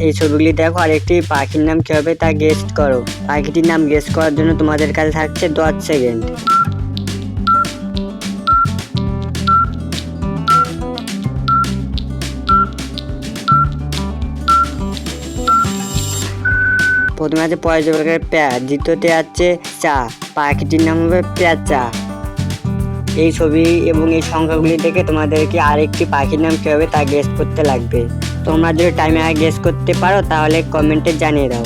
এই ছবিগুলি দেখো আর একটি পাখির নাম কি হবে তা গেস করো। পাখিটির নাম গেস করার জন্য তোমাদের কাছে থাকছে 10 সেকেন্ড। প্রথমে আছে পর্যবেক্ষকের প্যাঁচ, দ্বিতীয়তে আছে চা, পাখিটির নাম হবে পেঁচা। এই ছবি এবং এই সংখ্যাগুলি থেকে তোমাদেরকে আরেকটি পাখির নাম কি হবে তা গেস করতে লাগবে। তোমরা যদি টাইমে আগে গেস করতে পারো তাহলে কমেন্টে জানিয়ে দাও।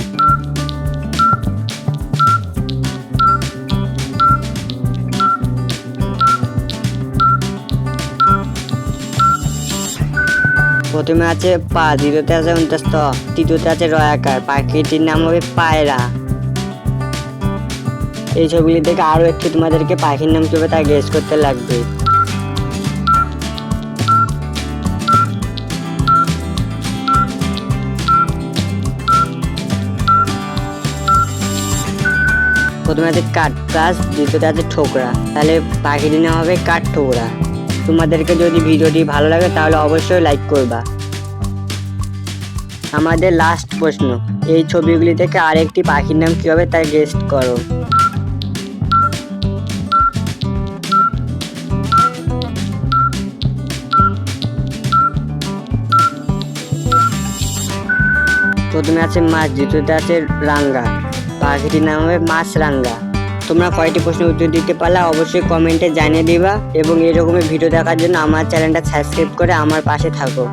প্রথমে আছে পা, দ্বিতীয়তে আছে অন্তস্থ, তৃতীয়তে আছে রয়াকার, পাখিটির নাম হবে পায়রা। এই ছবিগুলি থেকে আরো একটু তোমাদেরকে পাখির নাম কি হবে তা গেস করতে লাগবে। প্রথমে আছে কাঠ প্লাস দ্বিতীয়তে আছে ঠোকরা, তাহলে পাখিটির নাম হবে কাঠ ঠোকরা। তোমাদেরকে যদি ভিডিওটি ভালো লাগে তাহলে অবশ্যই লাইক করবা। আমাদের লাস্ট প্রশ্ন, এই ছবিগুলি থেকে আরেকটি পাখির নাম কি হবে তা গেস করো। প্রথমে আছে মাছ, দ্বিতীয়তে আছে রাঙ্গা, পাখিটির নাম হবে মাছরাঙ্গা। তোমরা কয়টি প্রশ্নের উত্তর দিতে পারলে অবশ্যই কমেন্টে জানিয়ে দিবা এবং এরকমের ভিডিও দেখার জন্য আমার চ্যানেলটা সাবস্ক্রাইব করে আমার পাশে থাকো।